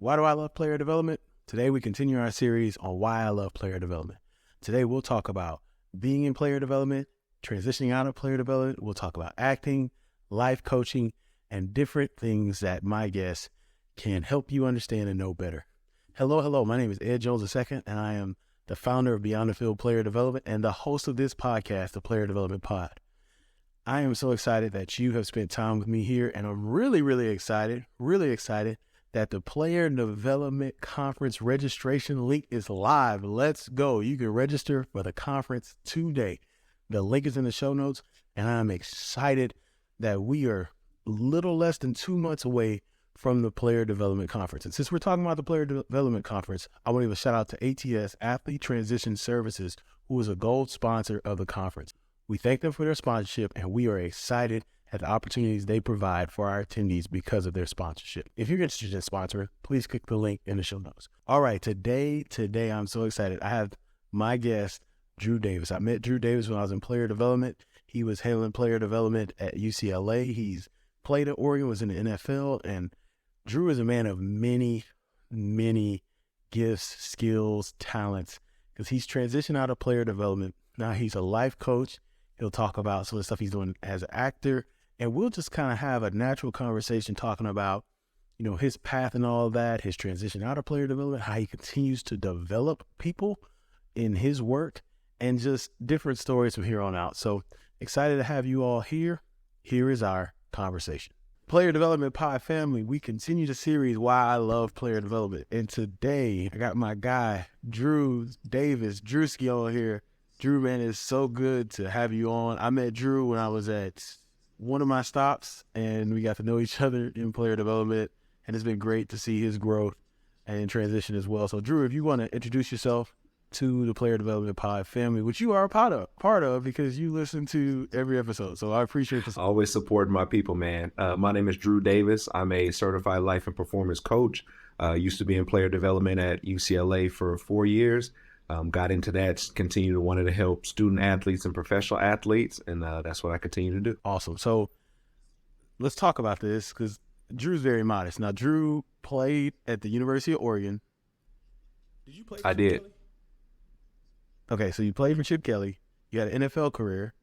Why do I love player development? Today we continue our series on why I love player development. Today we'll talk about being in player development, transitioning out of player development. We'll talk about acting, life coaching, and different things that my guests can help you understand and know better. Hello. My name is Ed Jones II, and I am the founder of Beyond the Field Player Development and the host of this podcast, the Player Development Pod. I am so excited that you have spent time with me here, and I'm really excited that the Player Development Conference registration link is live. Let's go. You can register for the conference today. The link is in the show notes, and I'm excited that we are little less than 2 months away from the Player Development Conference. And since we're talking about the Player Development Conference, I want to give a shout out to ATS, Athlete Transition Services, who is a gold sponsor of the conference. We thank them for their sponsorship, and we are excited at the opportunities they provide for our attendees because of their sponsorship. If you're interested in sponsoring, please click the link in the show notes. All right, today I'm so excited. I have my guest, Drew Davis. I met Drew Davis when I was in player development. He was handling player development at UCLA. He's played at Oregon, was in the NFL, and Drew is a man of many gifts, skills, talents, because he's transitioned out of player development. Now he's a life coach. He'll talk about some of the stuff he's doing as an actor, and we'll just kind of have a natural conversation talking about, his path and all of that, his transition out of player development, how he continues to develop people in his work, and just different stories from here on out. So excited to have you all here. Here is our conversation. Player Development Pod family, we continue the series Why I Love Player Development. And today I got my guy, Drew Davis, Drewski on here. Drew, man, it's so good to have you on. I met Drew when I was at one of my stops, and we got to know each other in player development, and it's been great to see his growth and transition as well. So, Drew, if you want to introduce yourself to the Player Development Pod family, which you are a part of because you listen to every episode. So I appreciate this. Always supporting my people, man. My name is Drew Davis. I'm a certified life and performance coach. Used to be in player development at UCLA for 4 years. Got into that, continued to wanted to help student athletes and professional athletes, and that's what I continue to do. Awesome. So let's talk about this because Drew's very modest. Now, Drew played at the University of Oregon. Did you play for I Chip did. Kelly? Okay, so you played for Chip Kelly. You had an NFL career,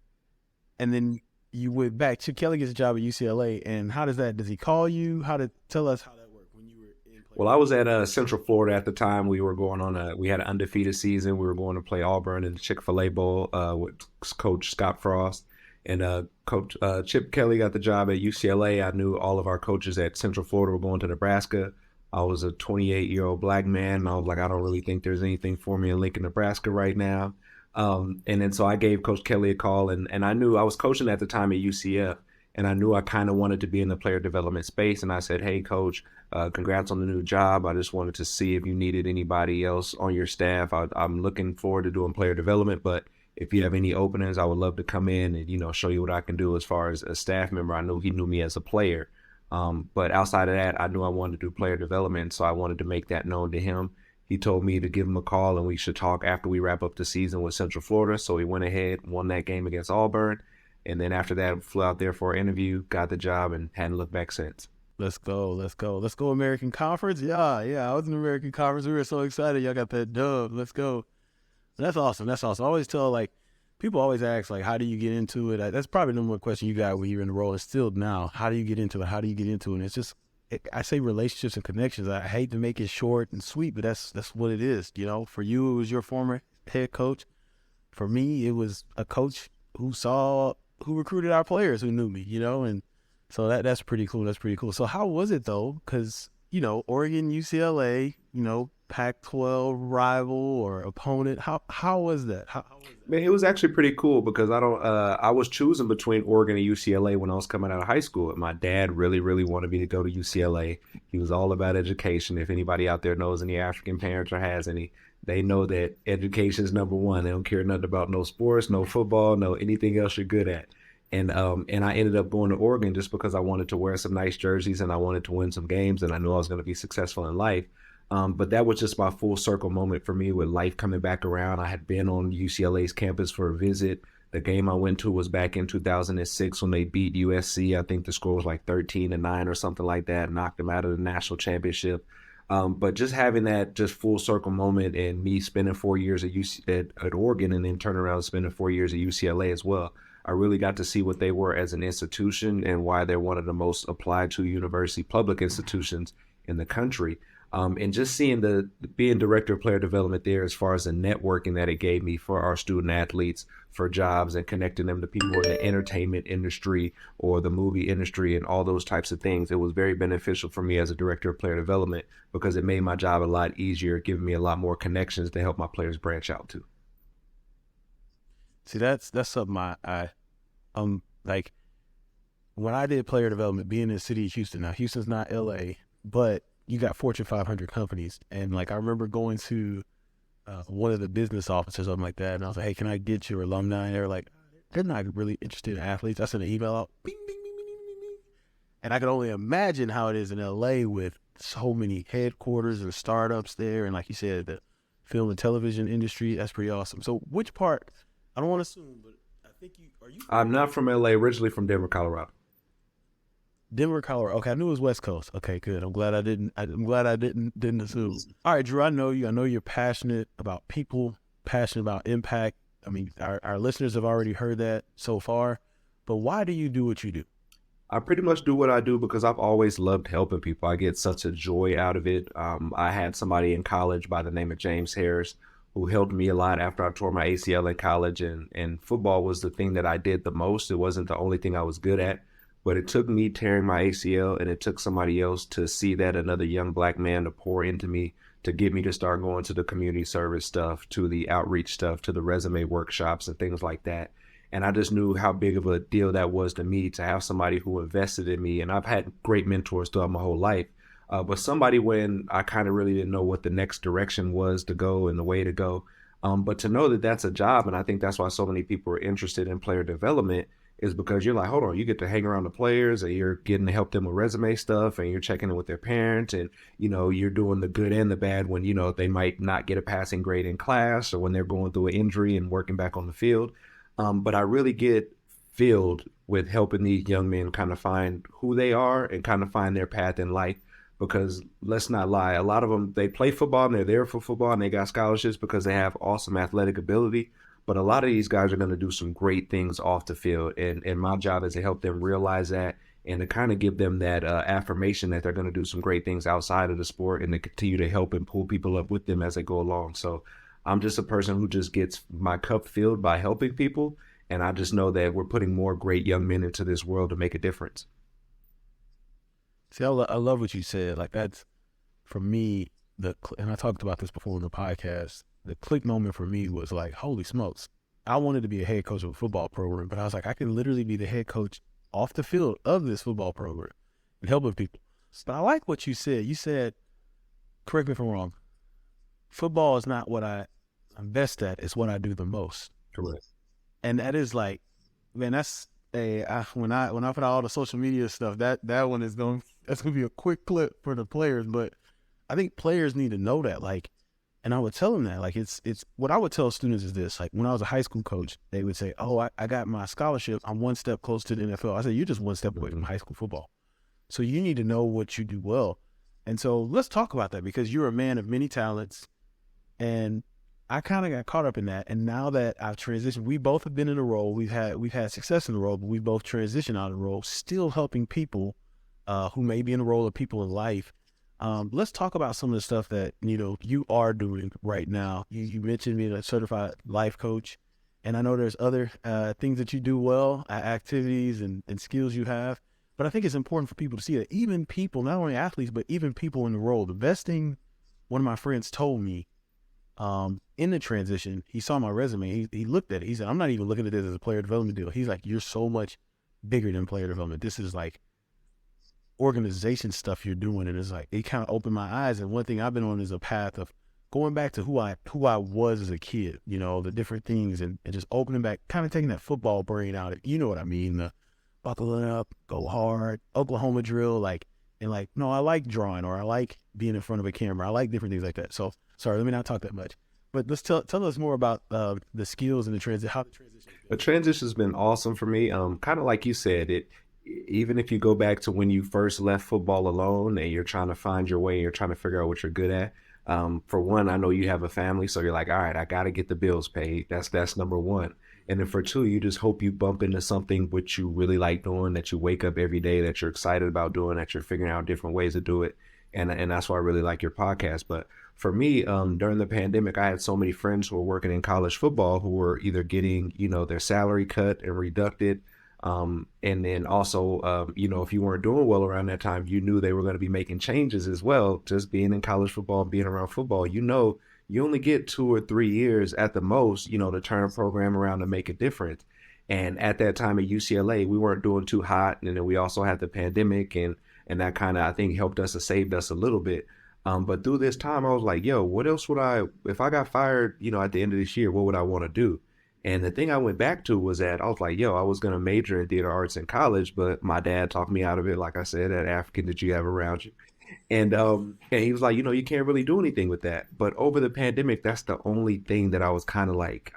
and then you went back. Chip Kelly gets a job at UCLA, and how does that? Does he call you? Tell us how that worked when you were in play? Well, I was at Central Florida at the time. We were going on we had an undefeated season. We were going to play Auburn in the Chick-fil-A Bowl with Coach Scott Frost. And Coach Chip Kelly got the job at UCLA. I knew all of our coaches at Central Florida were going to Nebraska. I was a 28-year-old black man, and I was like, I don't really think there's anything for me in Lincoln, Nebraska right now. And then so I gave Coach Kelly a call, and I knew I was coaching at the time at UCF, and I knew I kind of wanted to be in the player development space. And I said, hey, Coach, congrats on the new job. I just wanted to see if you needed anybody else on your staff. I'm looking forward to doing player development, but if you have any openings, I would love to come in and, show you what I can do as far as a staff member. I knew he knew me as a player. But outside of that, I knew I wanted to do player development, so I wanted to make that known to him. He told me to give him a call and we should talk after we wrap up the season with Central Florida. So he went ahead, won that game against Auburn, and then after that, flew out there for an interview, got the job, and hadn't looked back since. Let's go American Conference. Yeah, I was in the American Conference. We were so excited. Y'all got that dub. Let's go. That's awesome. I always tell, people always ask, how do you get into it? That's probably the number one question you got when you're in the role. It's still now, how do you get into it? And it's just, I say relationships and connections. I hate to make it short and sweet, but that's what it is. For you, it was your former head coach. For me, it was a coach who recruited our players who knew me, and so that's pretty cool. So how was it though? Because, Oregon, UCLA, Pac-12 rival or opponent. How was that? Man, it was actually pretty cool because I was choosing between Oregon and UCLA when I was coming out of high school. And my dad really wanted me to go to UCLA. He was all about education. If anybody out there knows any African parents or has any, they know that education is number one. They don't care nothing about no sports, no football, no anything else you're good at. And I ended up going to Oregon just because I wanted to wear some nice jerseys and I wanted to win some games and I knew I was going to be successful in life. But that was just my full circle moment for me with life coming back around. I had been on UCLA's campus for a visit. The game I went to was back in 2006 when they beat USC. I think the score was like 13-9 or something like that, knocked them out of the national championship. But just having that just full circle moment and me spending 4 years at Oregon and then turning around and spending 4 years at UCLA as well, I really got to see what they were as an institution and why they're one of the most applied to university public institutions in the country. And just seeing being director of player development there, as far as the networking that it gave me for our student athletes, for jobs, and connecting them to people in the entertainment industry or the movie industry and all those types of things, it was very beneficial for me as a director of player development because it made my job a lot easier, giving me a lot more connections to help my players branch out to. See, that's something I like when I did player development, being in the city of Houston. Now, Houston's not LA, but you got Fortune 500 companies. And like, I remember going to one of the business offices, something like that. And I was like, hey, can I get your alumni? And they were like, they're not really interested in athletes. I sent an email out. Bing, bing, bing, bing, bing, bing. And I can only imagine how it is in LA with so many headquarters and startups there. And like you said, the film and television industry, that's pretty awesome. So which part, I don't want to assume, but I think are you? I'm not from LA, originally from Denver, Colorado. Denver, Colorado. Okay, I knew it was West Coast. Okay, good. I'm glad I didn't assume. All right, Drew, I know you. I know you're passionate about people, passionate about impact. I mean, our listeners have already heard that so far. But why do you do what you do? I pretty much do what I do because I've always loved helping people. I get such a joy out of it. I had somebody in college by the name of James Harris who helped me a lot after I tore my ACL in college, and football was the thing that I did the most. It wasn't the only thing I was good at. But it took me tearing my ACL, and it took somebody else to see that, another young black man, to pour into me, to get me to start going to the community service stuff, to the outreach stuff, to the resume workshops and things like that. And I just knew how big of a deal that was to me to have somebody who invested in me. And I've had great mentors throughout my whole life. But somebody when I kind of really didn't know what the next direction was to go and the way to go. But to know that that's a job, and I think that's why so many people are interested in player development, is because you're like, hold on, you get to hang around the players and you're getting to help them with resume stuff and you're checking in with their parents and, you're doing the good and the bad when, they might not get a passing grade in class or when they're going through an injury and working back on the field. But I really get filled with helping these young men kind of find who they are and kind of find their path in life. Because let's not lie, a lot of them, they play football and they're there for football and they got scholarships because they have awesome athletic ability. But a lot of these guys are going to do some great things off the field. And my job is to help them realize that and to kind of give them that affirmation that they're going to do some great things outside of the sport and to continue to help and pull people up with them as they go along. So I'm just a person who just gets my cup filled by helping people. And I just know that we're putting more great young men into this world to make a difference. See, I love what you said. Like, that's, for me, and I talked about this before in the podcast, the click moment for me was like, holy smokes. I wanted to be a head coach of a football program, but I was like, I can literally be the head coach off the field of this football program and helping people. But I like what you said. You said, correct me if I'm wrong, football is not what I'm best at, it's what I do the most. Correct. And that is like, man, that's when I put out all the social media stuff, that one is that's gonna be a quick clip for the players. But I think players need to know that, like, and I would tell them that, like, it's what I would tell students is this, like, when I was a high school coach, they would say, oh, I got my scholarship, I'm one step close to the NFL. I said, you're just one step away from high school football. So you need to know what you do well. And so let's talk about that, because you're a man of many talents, and I kind of got caught up in that. And now that I've transitioned, we both have been in a role, we've had success in the role, but we both transitioned out of the role, still helping people who may be in the role of people in life. Let's talk about some of the stuff that, you are doing right now. You mentioned being a certified life coach, and I know there's other things that you do well, activities and skills you have. But I think it's important for people to see that even people, not only athletes, but even people in the role. The best thing one of my friends told me in the transition, he saw my resume, he looked at it, he said, I'm not even looking at this as a player development deal. He's like, you're so much bigger than player development. This is like organization stuff you're doing. And it's like, it kind of opened my eyes. And one thing I've been on is a path of going back to who I was as a kid, the different things, and just opening back, kind of taking that football brain out. You know what I mean? The buckling up, go hard, Oklahoma drill, no, I like drawing, or I like being in front of a camera. I like different things like that. So sorry, let me not talk that much. But let's tell us more about the skills and how the transition. The transition's been awesome for me. Kind of like you said, even if you go back to when you first left football alone and you're trying to find your way and you're trying to figure out what you're good at. For one, I know you have a family, so you're like, all right, I got to get the bills paid. That's number one. And then for two, you just hope you bump into something which you really like doing, that you wake up every day, that you're excited about doing, that you're figuring out different ways to do it. And that's why I really like your podcast. But for me, during the pandemic, I had so many friends who were working in college football who were either getting, their salary cut and reducted. And then also, if you weren't doing well around that time, you knew they were going to be making changes as well. Just being in college football, being around football, you only get 2 or 3 years at the most, to turn a program around to make a difference. And at that time at UCLA, we weren't doing too hot. And then we also had the pandemic, and that kind of, I think, helped us or saved us a little bit. But through this time, I was like, yo, what else would if I got fired, at the end of this year, what would I want to do? And the thing I went back to was that I was like, yo, I was going to major in theater arts in college, but my dad talked me out of it. Like I said, that African that you have around you. And he was like, you can't really do anything with that. But over the pandemic, that's the only thing that I was kind of like,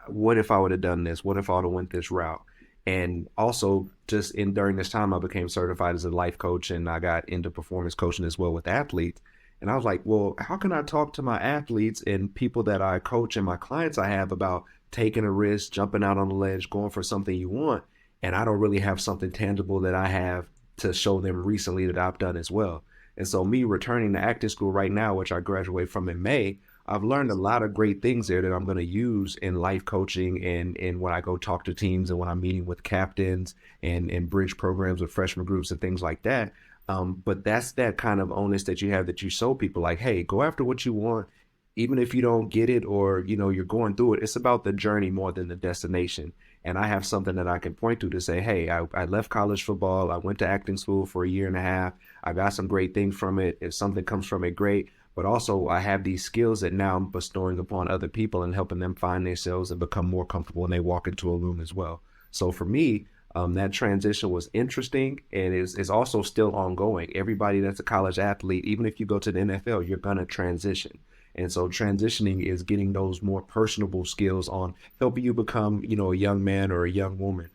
what if I would have done this? What if I would have went this route? And also just during this time, I became certified as a life coach, and I got into performance coaching as well with athletes. And I was like, well, how can I talk to my athletes and people that I coach and my clients I have about taking a risk, jumping out on the ledge, going for something you want? And I don't really have something tangible that I have to show them recently that I've done as well. And so me returning to acting school right now, which I graduate from in May, I've learned a lot of great things there that I'm going to use in life coaching and when I go talk to teams and when I'm meeting with captains and bridge programs with freshman groups and things like that. But that's that kind of onus that you have, that you show people like, hey, go after what you want. Even if you don't get it or, you're going through it, it's about the journey more than the destination. And I have something that I can point to say, hey, I left college football. I went to acting school for a year and a half. I got some great things from it. If something comes from it, great. But also I have these skills that now I'm bestowing upon other people and helping them find themselves and become more comfortable when they walk into a room as well. So for me, that transition was interesting and is also still ongoing. Everybody that's a college athlete, even if you go to the NFL, you're going to transition. And so transitioning is getting those more personable skills on helping you become, a young man or a young woman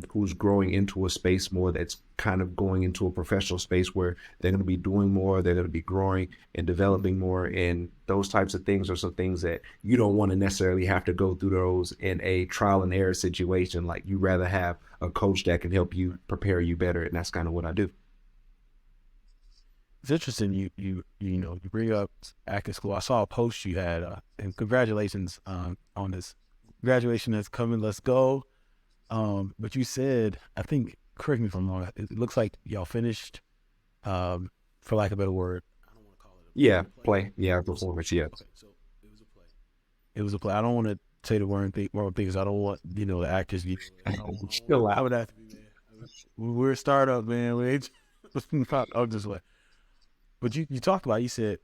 who's growing into a space more that's kind of going into a professional space where they're going to be doing more, they're going to be growing and developing more. And those types of things are some things that you don't want to necessarily have to go through those in a trial and error situation. Like you rather have a coach that can help you prepare you better. And that's kind of what I do. It's interesting. You bring up acting school. I saw a post you had, and congratulations on this graduation that's coming. Let's go. But you said, I think, correct me if I'm wrong. It looks like y'all finished, for lack of a better word. I don't want to call it. Play. Yeah, performance. Yeah. Okay, so it was a play. It was a play. I don't want to say the wrong things. I don't want the actors. I would have to be, man. We're a startup, man. We ain't. I'm just like. But you talked about, you said,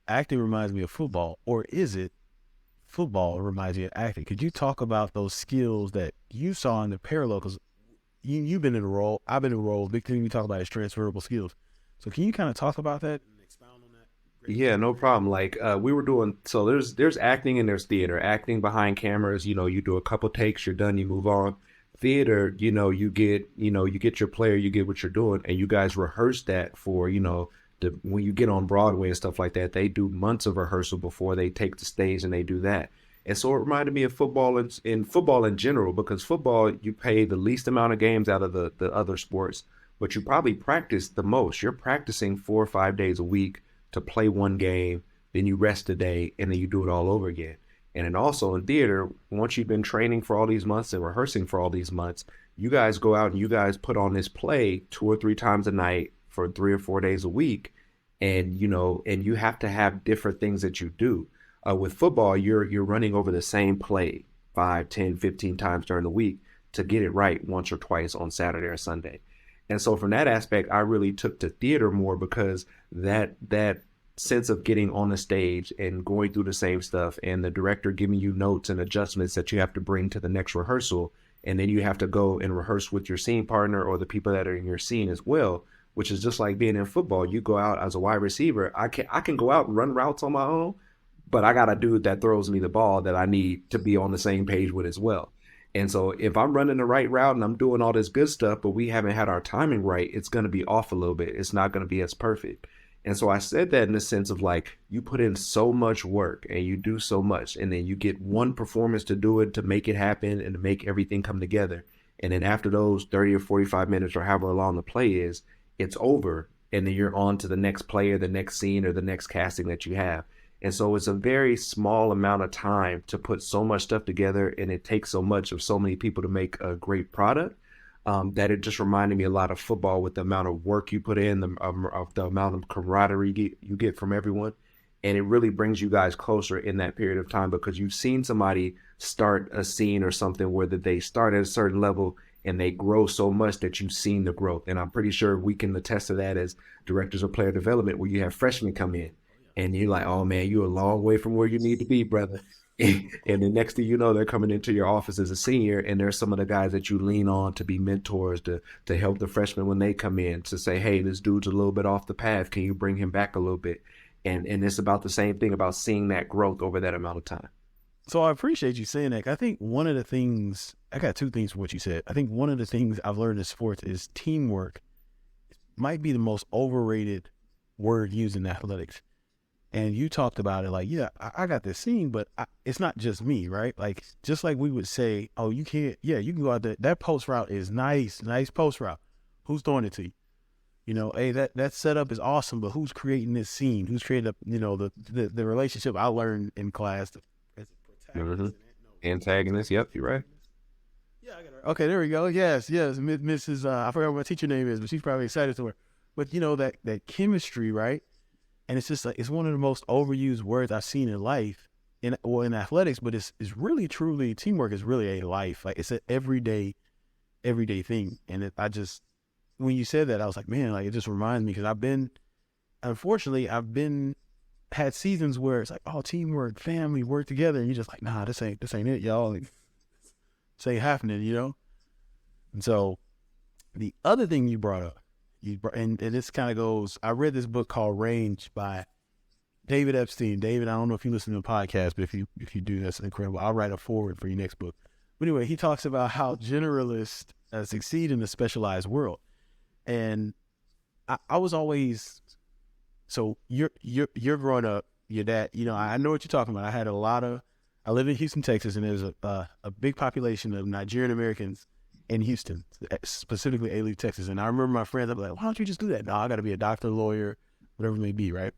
acting reminds me of football, or is it football reminds you of acting? Could you talk about those skills that you saw in the parallel? Because you've been in a role, I've been in a role. Big thing we talk about is transferable skills. So can you kind of talk about that and expound on that? Yeah, no problem. Like we were doing, so there's acting and there's theater. Acting behind cameras, you do a couple takes, you're done, you move on. Theater, you get your player, you get what you're doing, and you guys rehearse that for, when you get on Broadway and stuff like that, they do months of rehearsal before they take the stage and they do that. And so it reminded me of football in football in general, because football, you pay the least amount of games out of the other sports, but you probably practice the most. You're practicing 4 or 5 days a week to play one game, then you rest a day, and then you do it all over again. And then also in theater, once you've been training for all these months and rehearsing for all these months, you guys go out and you guys put on this play 2 or 3 times a night for 3 or 4 days a week. And, and you have to have different things that you do. With football, you're running over the same play 5, 10, 15 times during the week to get it right once or twice on Saturday or Sunday. And so from that aspect, I really took to theater more, because that sense of getting on the stage and going through the same stuff and the director giving you notes and adjustments that you have to bring to the next rehearsal. And then you have to go and rehearse with your scene partner or the people that are in your scene as well, which is just like being in football. You go out as a wide receiver. I can go out and run routes on my own, but I got a dude that throws me the ball that I need to be on the same page with as well. And so if I'm running the right route and I'm doing all this good stuff, but we haven't had our timing right, it's going to be off a little bit. It's not going to be as perfect. And so I said that in the sense of like, you put in so much work and you do so much, and then you get one performance to do it, to make it happen and to make everything come together. And then after those 30 or 45 minutes or however long the play is, it's over. And then you're on to the next player, the next scene, or the next casting that you have. And so it's a very small amount of time to put so much stuff together, and it takes so much of so many people to make a great product, that it just reminded me a lot of football with the amount of work you put in, the amount of camaraderie you get from everyone. And it really brings you guys closer in that period of time, because you've seen somebody start a scene or something where they start at a certain level and they grow so much that you've seen the growth. And I'm pretty sure we can attest to that as directors of player development, where you have freshmen come in and you're like, oh man, you're a long way from where you need to be, brother. And then next thing you know, they're coming into your office as a senior, and they're some of the guys that you lean on to be mentors, to help the freshmen when they come in, to say, hey, this dude's a little bit off the path. Can you bring him back a little bit? And it's about the same thing, about seeing that growth over that amount of time. So I appreciate you saying that. I think one of the things, I got two things from what you said. I think one of the things I've learned in sports is teamwork might be the most overrated word used in athletics. And you talked about it like, yeah, I got this scene, but it's not just me, right? Like, just like we would say, oh, you can't, yeah, you can go out there. That post route is nice post route. Who's throwing it to you? You know, hey, that setup is awesome, but who's creating this scene? Who's creating, the relationship I learned in class? Antagonist, yep, you're right. Yeah, I got her. Okay, there we go. Yes, Mrs. I forgot what my teacher name is, but she's probably excited to her. But that chemistry, right? And it's just like, it's one of the most overused words I've seen in life, in athletics, but it's really, truly, teamwork is really a life. Like, it's an everyday thing. And when you said that, I was like, man, like, it just reminds me, because unfortunately, had seasons where it's like, oh, teamwork, family, work together. And you're just like, nah, this ain't it, y'all. Like, this ain't happening, And so the other thing you brought up, and this kind of goes, I read this book called Range by David Epstein. David, I don't know if you listen to the podcast, but if you do, that's incredible. I'll write a forward for your next book. But anyway, he talks about how generalists succeed in a specialized world. And I was always, so you're growing up, your dad, I know what you're talking about. I live in Houston, Texas, and there's a big population of Nigerian Americans in Houston, specifically A-Leaf, Texas. And I remember my friends, I'd be like, why don't you just do that? No, I got to be a doctor, lawyer, whatever it may be, right?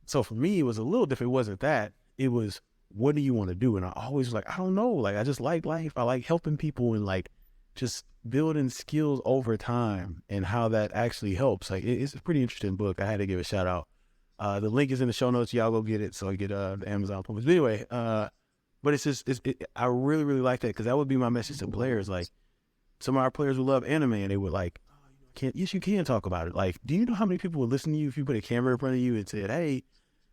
So for me, it was a little different. It wasn't that. It was, what do you want to do? And I always was like, I don't know. Like, I just like life. I like helping people and like just building skills over time and how that actually helps. Like, it's a pretty interesting book. I had to give a shout out. The link is in the show notes. Y'all go get it. So I get the Amazon publish. But anyway, but it's just, I really, really like that, because that would be my message to players. Like, some of our players would love anime, and they would like, yes, you can talk about it. Like, do you know how many people would listen to you if you put a camera in front of you and said, hey,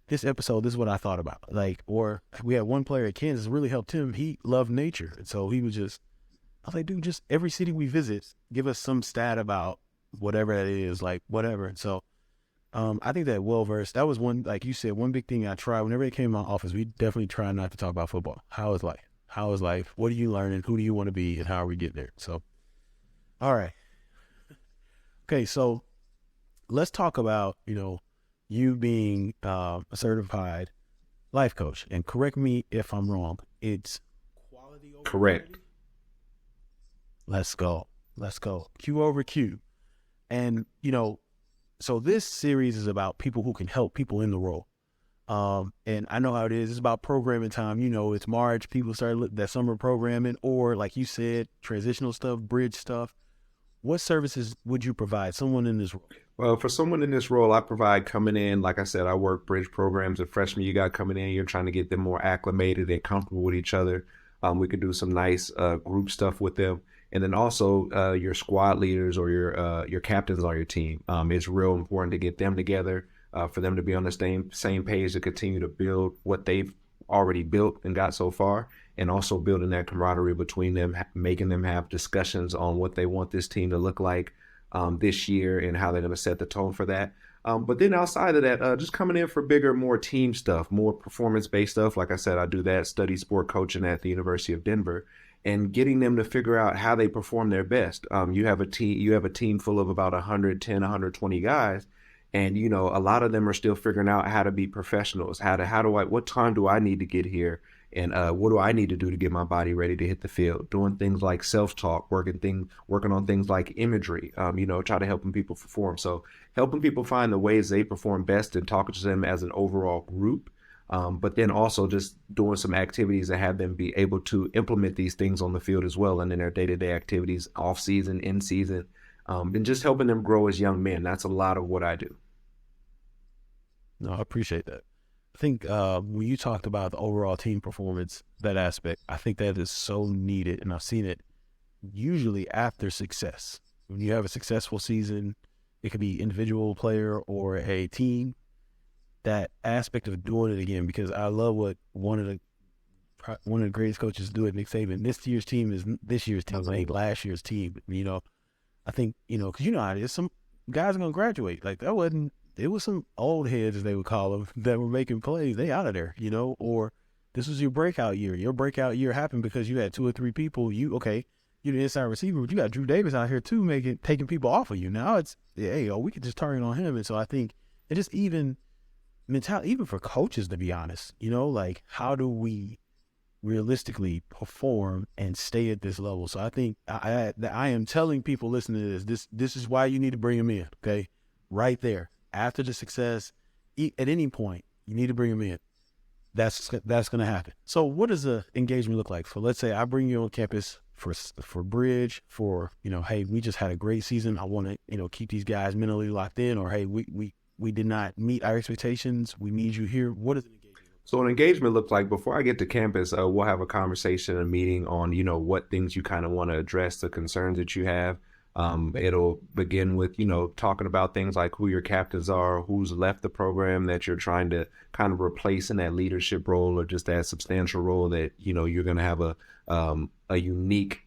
this episode, this is what I thought about. Like, or we had one player at Kansas, really helped him. He loved nature. And so I was like, dude, just every city we visit, give us some stat about whatever that is, like whatever. And so I think that well-versed, that was one, like you said, one big thing I tried. Whenever it came to my office, we definitely try not to talk about football. How is life? How is life? What are you learning? Who do you want to be? And how are we getting there? So, all right. Okay, so let's talk about, you being a certified life coach. And correct me if I'm wrong. It's quality over correct. Quality? Let's go. Q over Q. And, so this series is about people who can help people in the role. And I know how it is. It's about programming time. It's March. People start that summer programming, or like you said, transitional stuff, bridge stuff. What services would you provide someone in this role? Well, for someone in this role, I provide coming in. Like I said, I work bridge programs with freshmen. You got coming in, you're trying to get them more acclimated and comfortable with each other. We could do some nice group stuff with them. And then also your squad leaders or your captains on your team. It's real important to get them together, for them to be on the same page to continue to build what they've already built and got so far, and also building that camaraderie between them, making them have discussions on what they want this team to look like this year and how they're going to set the tone for that. But then outside of that, just coming in for bigger, more team stuff, more performance-based stuff. Like I said, I do that, study sport coaching at the University of Denver. and getting them to figure out how they perform their best. You have a team full of about 110, 120 guys, and a lot of them are still figuring out how to be professionals. What time do I need to get here? And what do I need to do to get my body ready to hit the field? Doing things like self-talk, working on things like imagery, try to helping people perform. So helping people find the ways they perform best and talking to them as an overall group. But then also just doing some activities that have them be able to implement these things on the field as well and in their day-to-day activities, off season, in season, and just helping them grow as young men. That's a lot of what I do. No, I appreciate that. I think when you talked about the overall team performance, that aspect, I think that is so needed, and I've seen it usually after success. When you have a successful season, it could be individual player or a team, that aspect of doing it again, because I love what one of the greatest coaches do at Nick Saban. This year's team is this year's team, ain't last year's team. I think, because how it is, some guys are going to graduate. Like it was some old heads, as they would call them, that were making plays. They out of there, or this was your breakout year. Your breakout year happened because you had 2 or 3 people. You're the inside receiver, but you got Drew Davis out here too, taking people off of you. Now it's, we could just target on him. And so I think it just even mentality, even for coaches, to be honest, like how do we realistically perform and stay at this level? So I think I am telling people listening to this is why you need to bring them in. Okay. Right there. After the success, at any point, you need to bring them in. That's going to happen. So what does the engagement look like? So let's say I bring you on campus for bridge, for, hey, we just had a great season. I want to, keep these guys mentally locked in, or, hey, we did not meet our expectations. We need you here. What does an engagement look like? So an engagement looks like, before I get to campus, we'll have a conversation, a meeting on, what things you kind of want to address, the concerns that you have. It'll begin with, talking about things like who your captains are, who's left the program that you're trying to kind of replace in that leadership role or just that substantial role that, you're going to have a unique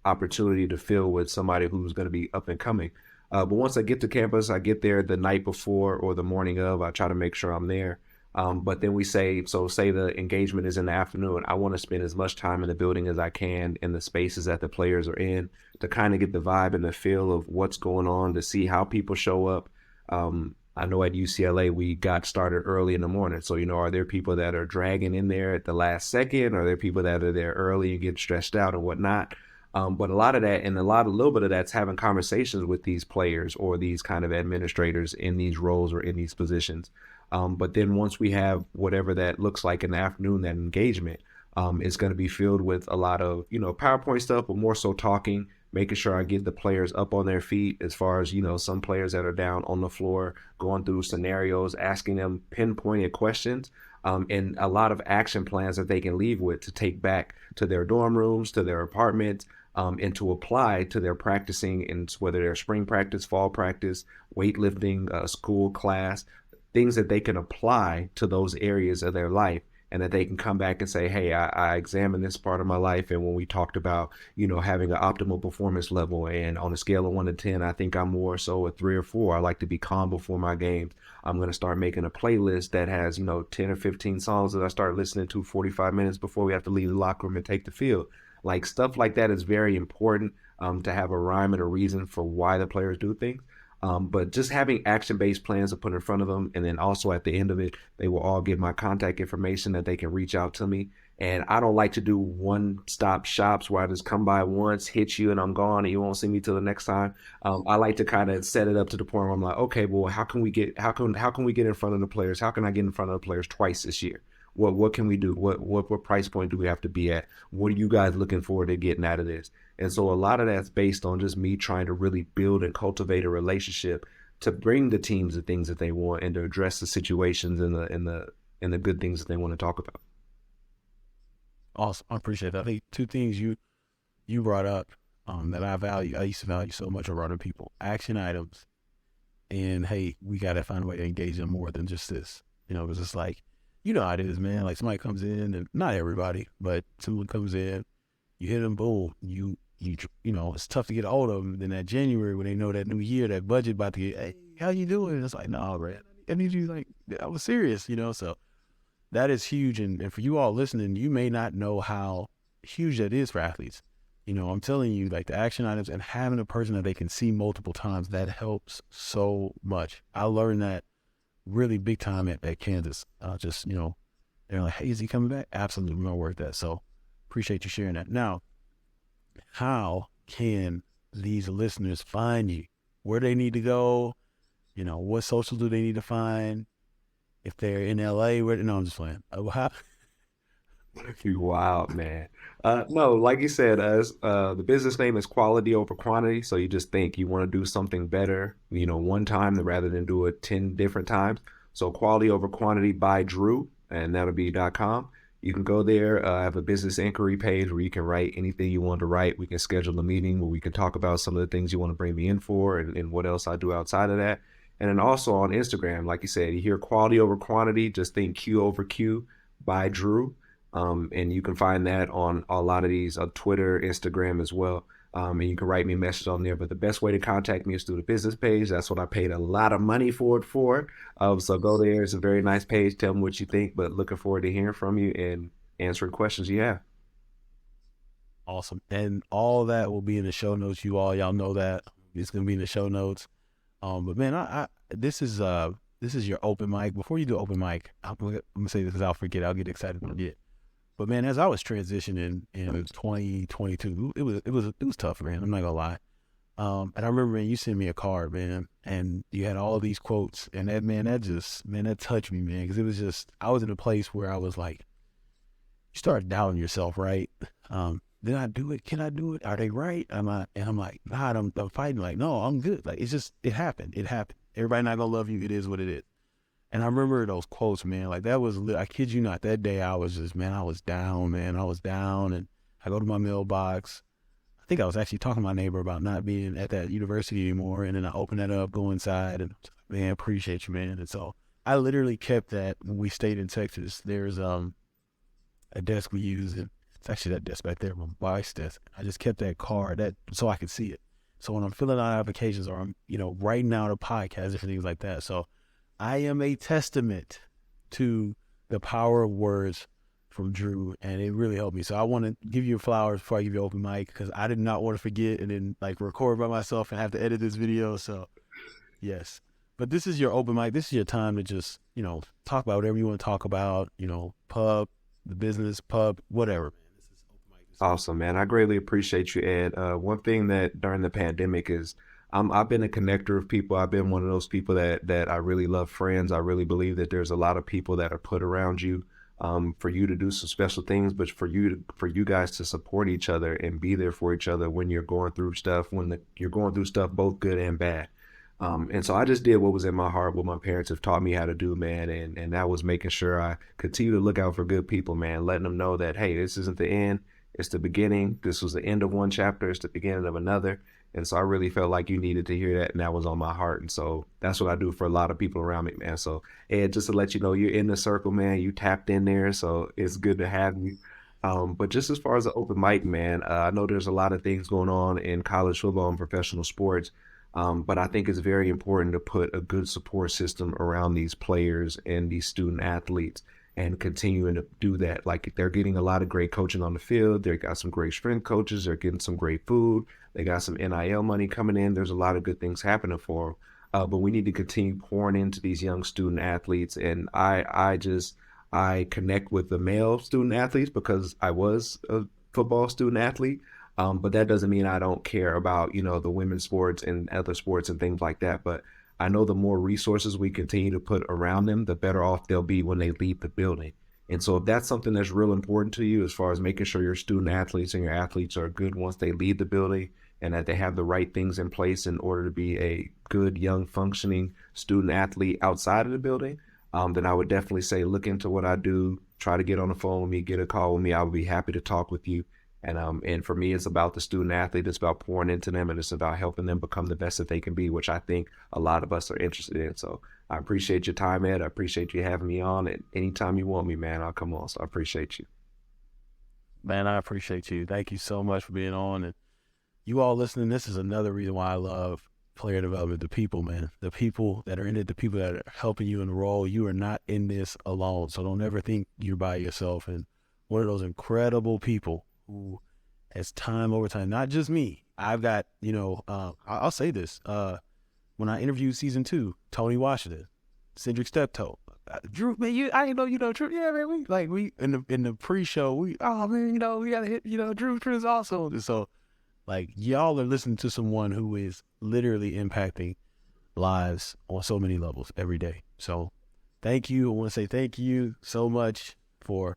opportunity to fill with somebody who's going to be up and coming. But once I get to campus, I get there the night before or the morning of, I try to make sure I'm there. But then we say the engagement is in the afternoon. I want to spend as much time in the building as I can in the spaces that the players are in to kind of get the vibe and the feel of what's going on, to see how people show up. I know at UCLA, we got started early in the morning. So, are there people that are dragging in there at the last second? Are there people that are there early and get stressed out and whatnot? But a lot of that, and a little bit of that's having conversations with these players or these kind of administrators in these roles or in these positions. But then once we have whatever that looks like in the afternoon, that engagement, it's going to be filled with a lot of, PowerPoint stuff, but more so talking, making sure I get the players up on their feet, as far as, some players that are down on the floor, going through scenarios, asking them pinpointed questions, and a lot of action plans that they can leave with to take back to their dorm rooms, to their apartments, and to apply to their practicing, in whether they're spring practice, fall practice, weightlifting, school class, things that they can apply to those areas of their life, and that they can come back and say, hey, I examined this part of my life. And when we talked about, having an optimal performance level, and on a scale of 1 to 10, I think I'm more so a 3 or 4. I like to be calm before my games. I'm going to start making a playlist that has, 10 or 15 songs that I start listening to 45 minutes before we have to leave the locker room and take the field. Like, stuff like that is very important, to have a rhyme and a reason for why the players do things. But just having action-based plans to put in front of them. And then also at the end of it, they will all get my contact information that they can reach out to me. And I don't like to do one-stop shops where I just come by once, hit you, and I'm gone, and you won't see me till the next time. I like to kind of set it up to the point where I'm like, okay, well, how can we get in front of the players? How can I get in front of the players twice this year? What can we do? What price point do we have to be at? What are you guys looking forward to getting out of this? And so a lot of that's based on just me trying to really build and cultivate a relationship to bring the teams the things that they want and to address the situations and the good things that they want to talk about. Awesome. I appreciate that. I think 2 things you brought up that I used to value so much around people: action items, and hey, we got to find a way to engage them more than just this. Because it's like, how it is, man. Like, somebody comes in, and not everybody, but someone comes in, you hit them, boom, it's tough to get a hold of them. Then that January, when they know that new year, that budget about to get, hey, how you doing? It's like, no, man, I need you. Like, I was serious, so that is huge. And for you all listening, you may not know how huge that is for athletes. I'm telling you, like the action items and having a person that they can see multiple times, that helps so much. I learned that really big time at Kansas. They're like, hey, is he coming back? Absolutely, we're gonna work that. So appreciate you sharing that. Now, how can these listeners find you? Where they need to go? What social do they need to find? If they're in LA, no, I'm just playing. You wild, man. No, like you said, the business name is quality over quantity. So you just think you want to do something better, one time rather than do it 10 different times. So quality over quantity by Drew, and that'll be .com. You can go there. I have a business inquiry page where you can write anything you want to write. We can schedule a meeting where we can talk about some of the things you want to bring me in for and what else I do outside of that. And then also on Instagram, like you said, you hear quality over quantity, just think Q over Q by Drew. And you can find that on a lot of these Twitter, Instagram as well. And you can write me a message on there. But the best way to contact me is through the business page. That's what I paid a lot of money for it for. So go there. It's a very nice page. Tell me what you think. But looking forward to hearing from you and answering questions you have. Awesome. And all that will be in the show notes. Y'all know that. It's going to be in the show notes. But man, I this is your open mic. Before you do open mic, I'm going to say this because I'll forget. I'll get excited and forget. But man, as I was transitioning in 2022, it was tough, man. I'm not gonna lie. And I remember, man, you sent me a card, man, and you had all these quotes, and that touched me, man, because it was just, I was in a place where I was like, you start doubting yourself, right? Did I do it? Can I do it? Are they right? And I'm like, nah, I'm fighting. Like, no, I'm good. Like, it happened. Everybody not gonna love you. It is what it is. And I remember those quotes, man. Like, that was, I kid you not, that day I was just, man, I was down, man. I was down, and I go to my mailbox. I think I was actually talking to my neighbor about not being at that university anymore. And then I opened that up, go inside, and man, appreciate you, man. And so I literally kept that when we stayed in Texas. There's a desk we use, and it's actually that desk back there, my wife's desk. I just kept that card so I could see it. So when I'm filling out applications or I'm, writing out a podcast, different things like that. So I am a testament to the power of words from Drew, and it really helped me. So I want to give you flowers before I give you open mic, because I did not want to forget and then like record by myself and have to edit this video. So yes, but this is your open mic. This is your time to just, talk about whatever you want to talk about, pub, the business, pub, whatever. This is open mic. Awesome, man. I greatly appreciate you, Ed. One thing that during the pandemic is I've been a connector of people. I've been one of those people that I really love friends. I really believe that there's a lot of people that are put around you for you to do some special things, but for you guys to support each other and be there for each other when you're going through stuff, you're going through stuff, both good and bad. And so I just did what was in my heart, what my parents have taught me how to do, man. And that was making sure I continue to look out for good people, man, letting them know that, hey, this isn't the end. It's the beginning. This was the end of one chapter. It's the beginning of another. And so I really felt like you needed to hear that, and that was on my heart. And so that's what I do for a lot of people around me, man. So, Ed, just to let you know, you're in the circle, man. You tapped in there, so it's good to have you. But just as far as the open mic, man, I know there's a lot of things going on in college football and professional sports, but I think it's very important to put a good support system around these players and these student athletes and continuing to do that. Like, they're getting a lot of great coaching on the field. They got some great strength coaches. They're getting some great food. They got some NIL money coming in. There's a lot of good things happening for them. But we need to continue pouring into these young student athletes. And I connect with the male student athletes because I was a football student athlete. But that doesn't mean I don't care about, the women's sports and other sports and things like that. But I know the more resources we continue to put around them, the better off they'll be when they leave the building. And so if that's something that's real important to you, as far as making sure your student athletes and your athletes are good once they leave the building, and that they have the right things in place in order to be a good, young, functioning student athlete outside of the building, then I would definitely say look into what I do, try to get on the phone with me, get a call with me. I would be happy to talk with you. And for me, it's about the student athlete. It's about pouring into them, and it's about helping them become the best that they can be, which I think a lot of us are interested in. So I appreciate your time, Ed. I appreciate you having me on. And anytime you want me, man, I'll come on. So I appreciate you. Man, I appreciate you. Thank you so much for being on. And you all listening, this is another reason why I love player development. The people, man, the people that are in it, the people that are helping you enroll. You are not in this alone. So don't ever think you're by yourself. And one of those incredible people who, as time over time, not just me, I've got, I'll say this. When I interviewed season 2, Tony Washington, Cedric Steptoe, Drew, man, I didn't know Drew. Yeah, man, we in the pre-show, we gotta hit, Drew's awesome. So, like, y'all are listening to someone who is literally impacting lives on so many levels every day. So, thank you. I want to say thank you so much for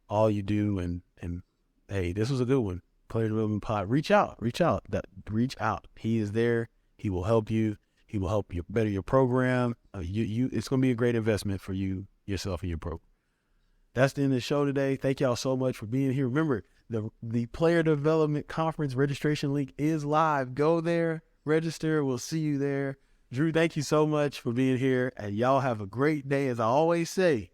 all you do. And hey, this was a good one. Player Development Pod. Reach out. He is there. He will help you. He will help you better your program. It's going to be a great investment for you, yourself, and your program. That's the end of the show today. Thank y'all so much for being here. Remember, the Player Development Conference registration link is live. Go there, register. We'll see you there. Drew, thank you so much for being here. And y'all have a great day. As I always say,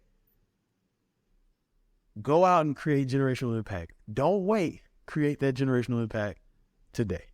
go out and create generational impact. Don't wait. Create that generational impact today.